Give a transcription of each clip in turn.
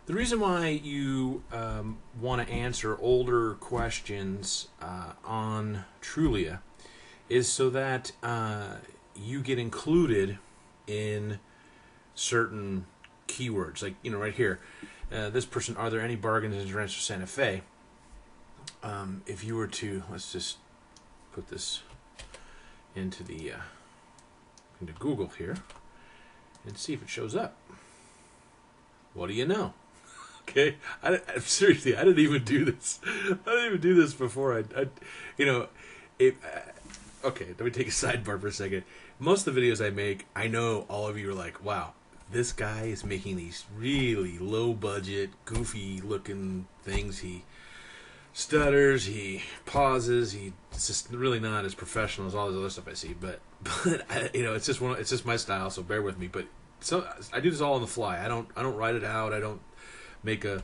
The reason why you want to answer older questions on Trulia is so that you get included in certain keywords. Like, right here, this person, are there any bargains in Rancho Santa Fe? If you were to, let's just put this into the into Google here and see if it shows up. What do you know? Okay, seriously, I didn't even do this. I didn't even do this before. Okay, let me take a sidebar for a second. Most of the videos I make, I know all of you are like, wow, this guy is making these really low-budget, goofy-looking things. He stutters, he pauses, it's just really not as professional as all this other stuff I see. But it's just my style, so bear with me. But so I do this all on the fly. I don't write it out. I don't make a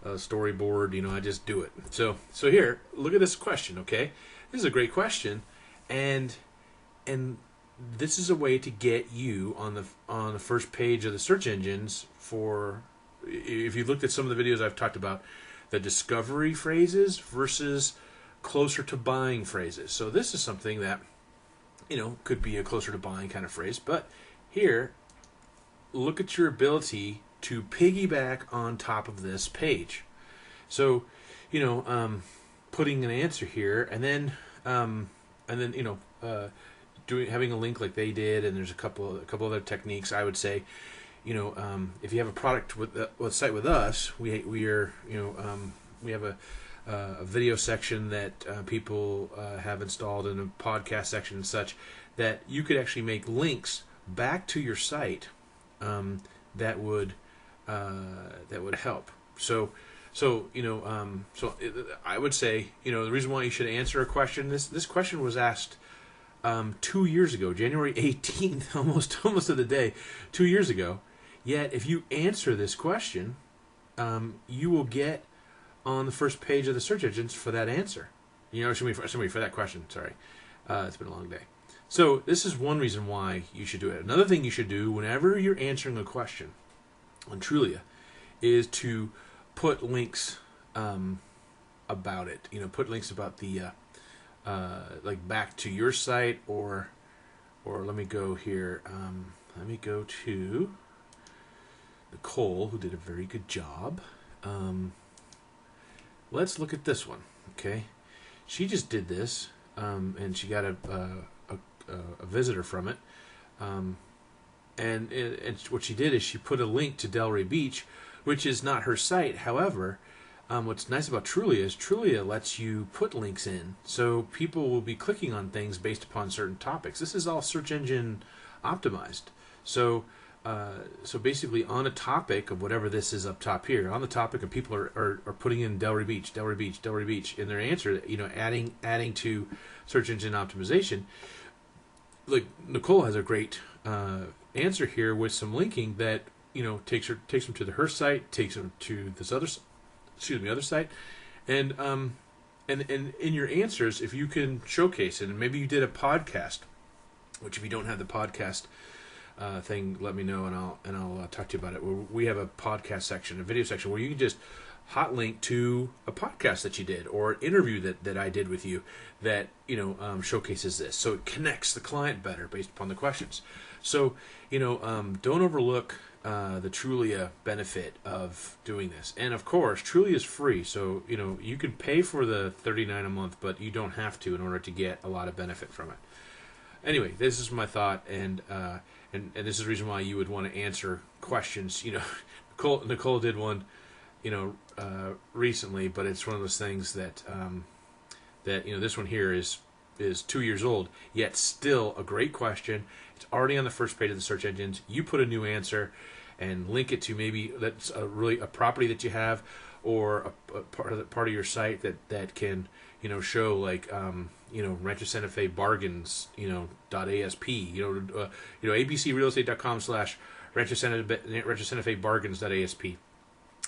storyboard. I just do it. So here, look at this question. Okay, this is a great question, and this is a way to get you on the first page of the search engines for. If you looked at some of the videos I've talked about, the discovery phrases versus closer to buying phrases. So this is something that could be a closer to buying kind of phrase. But here, look at your ability to piggyback on top of this page. So, putting an answer here, and then having a link like they did, and there's a couple other techniques. I would say, if you have a product with a site with us, we have a video section that people have installed, in a podcast section and such, that you could actually make links back to your site that would help. So I would say, the reason why you should answer a question. This question was asked 2 years ago, January 18th, almost to the day, 2 years ago. Yet, if you answer this question, you will get on the first page of the search engines for that answer. For that question. Sorry, it's been a long day. So this is one reason why you should do it. Another thing you should do whenever you're answering a question on Trulia is to put links about it. Put links about the like back to your site, or let me go here. Let me go to Nicole, who did a very good job. Let's look at this one. Okay, she just did this, and she got a visitor from it. And what she did is she put a link to Delray Beach, which is not her site. However, what's nice about Trulia is Trulia lets you put links in, so people will be clicking on things based upon certain topics. This is all search engine optimized. So basically, on a topic of whatever this is up top here, on the topic of people are putting in Delray Beach in their answer, adding to search engine optimization. Like Nicole has a great answer here with some linking that takes them to her site, takes them to this other site, and in your answers, if you can showcase it, and maybe you did a podcast, which if you don't have the podcast thing, let me know, and I'll talk to you about it. We have a podcast section, a video section, where you can just hot link to a podcast that you did, or an interview that I did with you that showcases this, so it connects the client better based upon the questions. So don't overlook the Trulia benefit of doing this. And of course, Trulia is free, so you can pay for the $39 a month, but you don't have to in order to get a lot of benefit from it. Anyway, this is my thought, and this is the reason why you would want to answer questions. Nicole did one, recently, but it's one of those things that this one here is 2 years old, yet still a great question. It's already on the first page of the search engines. You put a new answer and link it to maybe that's a property that you have, or a part of your site that can show, like Rancho Santa Fe bargains .asp, abcrealestate.com/Rancho Santa Fe bargains.asp,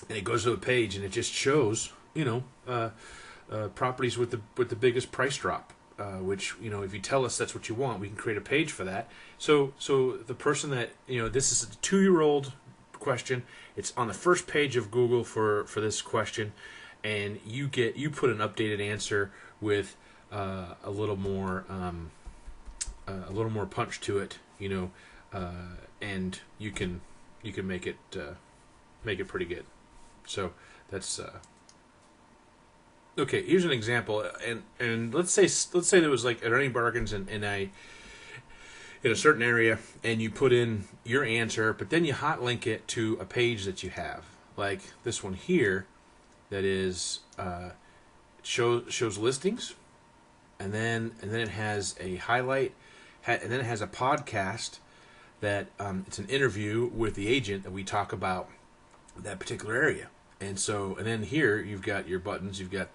and it goes to a page and it just shows properties with the biggest price drop. Which if you tell us that's what you want, we can create a page for that. So the person that this is a 2-year-old question. It's on the first page of Google for this question, and you put an updated answer with a little more punch to it, and you can make it pretty good. So that's okay. Here's an example, and let's say there was like Ernie Bargains in a certain area, and you put in your answer, but then you hot link it to a page that you have, like this one here, that is shows listings, and then it has a highlight, and then it has a podcast that it's an interview with the agent that we talk about that particular area. And then here you've got your buttons. You've got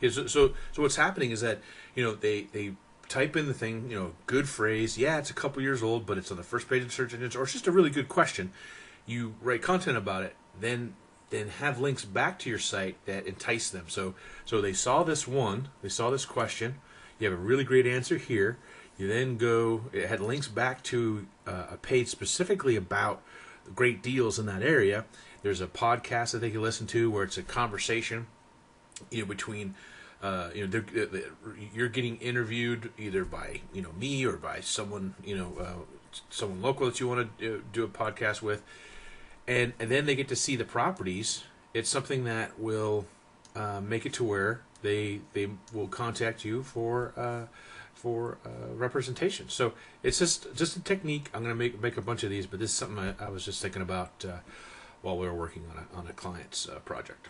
so what's happening is that they type in the thing, good phrase. Yeah, it's a couple years old, but it's on the first page of search engines, or it's just a really good question. You write content about it, then have links back to your site that entice them. So they saw this question. You have a really great answer here. You then it had links back to a page specifically about great deals in that area. There's a podcast that they can listen to where it's a conversation, between, you're getting interviewed either by, me or by someone, someone local that you want to do a podcast with. And then they get to see the properties. It's something that will make it to where they will contact you for representation. So it's just a technique. I'm going to make a bunch of these, but this is something I was just thinking about while we were working on a client's project.